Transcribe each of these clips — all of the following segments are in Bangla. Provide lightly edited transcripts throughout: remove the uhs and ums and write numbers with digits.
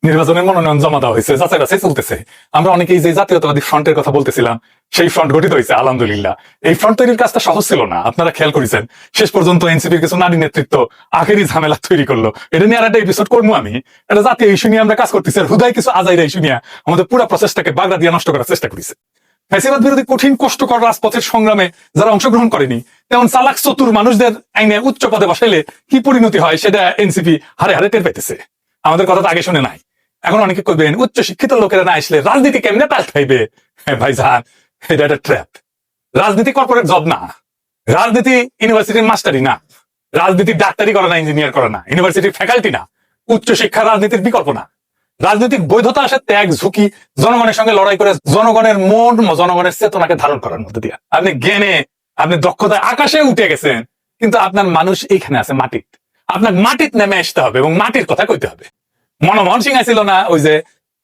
নির্বাচনের মনোনয়ন জমা দেওয়া হয়েছে, যাচাই বাছাই চলতেছে। আমরা অনেকেই যে জাতীয়তাবাদী ফ্রন্টের কথা বলতেছিলাম, সেই ফ্রন্ট গঠিত হয়েছে আলহামদুলিল্লাহ। এই ফ্রন্ট তৈরির কাজটা সহজ ছিল না, আপনারা খেয়াল করেছেন। শেষ পর্যন্ত এনসিপির কিছু নারী নেতৃত্ব আখেরি ঝামেলা তৈরি করলো। এটা নিয়ে আর একটা এপিসোড করবো আমি। এটা জাতীয় ইস্যু নিয়ে আমরা কাজ করতেছি, আর হুদায় কিছু আজাইরা ইস্যু নিয়ে আমাদের পুরো প্রসেসটাকে বাগড়া দিয়ে নষ্ট করার চেষ্টা করেছে। ফ্যাসিবাদ বিরোধী কঠিন কষ্টকর রাজপথের সংগ্রামে যারা অংশগ্রহণ করেনি, তেমন চালাক চতুর মানুষদের আইনে উচ্চ পদে বসাইলে কি পরিণতি হয় সেটা এনসিপি হারে হারে টের পাইতেছে। আমাদের কথা তো আগে শুনে নাই। এখন অনেকে কইবেন উচ্চ শিক্ষিত লোকেরা না আসলে রাজনীতি কেমনে পাল্টাইবে। ভাই জান, এটা একটা ট্র্যাপ। রাজনীতি কর্পোরেট জব না, রাজনীতি ইউনিভার্সিটির মাস্টারি না, রাজনীতি ডাক্তারি করে না, ইঞ্জিনিয়ার করে না, ইউনিভার্সিটির ফ্যাকাল্টি না, উচ্চ শিক্ষা রাজনীতির বিকল্প না। রাজনৈতিক বৈধতা আসে ত্যাগ, ঝুঁকি, জনগণের সঙ্গে লড়াই করে জনগণের মন, জনগণের চেতনাকে ধারণ করার মধ্যে দিয়ে। আপনি জ্ঞানে, আপনি দক্ষতায় আকাশে উঠে গেছেন, কিন্তু আপনার মানুষ এইখানে আছে মাটিত। আপনার মাটিত নেমে আসতে হবে এবং মাটির কথা কইতে হবে। মনমোহন সিং ছিল না ওই যে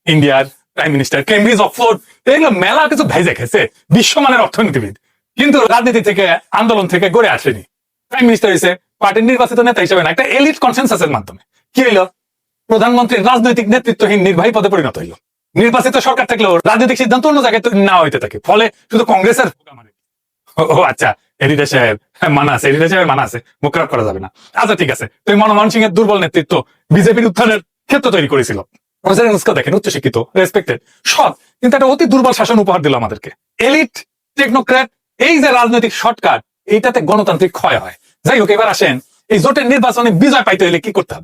ইন্ডিয়ার প্রাইম মিনিস্টার, কেমব্রিজ, অক্সফোর্ড, এগুলো মেলা কিছু ভেজে খেয়েছে, বিশ্বমানের অর্থনীতিবিদ, কিন্তু রাজনীতি থেকে, আন্দোলন থেকে গড়ে আসেনি। প্রাইম মিনিস্টার হয়েছে পার্টির নির্বাচিত নেতা হিসেবে না, একটা এলিট কনসেনসাসের মাধ্যমে। কি হইল? প্রধানমন্ত্রীর রাজনৈতিক নেতৃত্বহীন নির্বাহী পদে পরিণত হইল। নির্বাচিত সরকার থাকলেও রাজনৈতিক সিদ্ধান্ত অন্য জায়গায় না হইতে থাকে, ফলে শুধু কংগ্রেসের ও আচ্ছা, এডিটর সাহেব মানা আছে, এডিটর সাহেব মানা আছে, মুখ খারাপ করা যাবে না। আচ্ছা ঠিক আছে, তুমি মনমোহন সিং এর দুর্বল নেতৃত্ব বিজেপির উত্থানের ক্ষেত্র তৈরি করেছিল। দেখেন উচ্চশিক্ষিত, রেসপেক্টেড, সৎ, কিন্তু একটা অতি দুর্বল শাসন উপহার দিল আমাদেরকে। এলিট, টেকনোক্র্যাট, এই যে রাজনৈতিক শর্টকাট, এইটাতে গণতান্ত্রিক ক্ষয় হয়। যাই হোক, এবার আসেন এই জোটের নির্বাচনে বিজয় পাইতে হলে কি করতে হবে।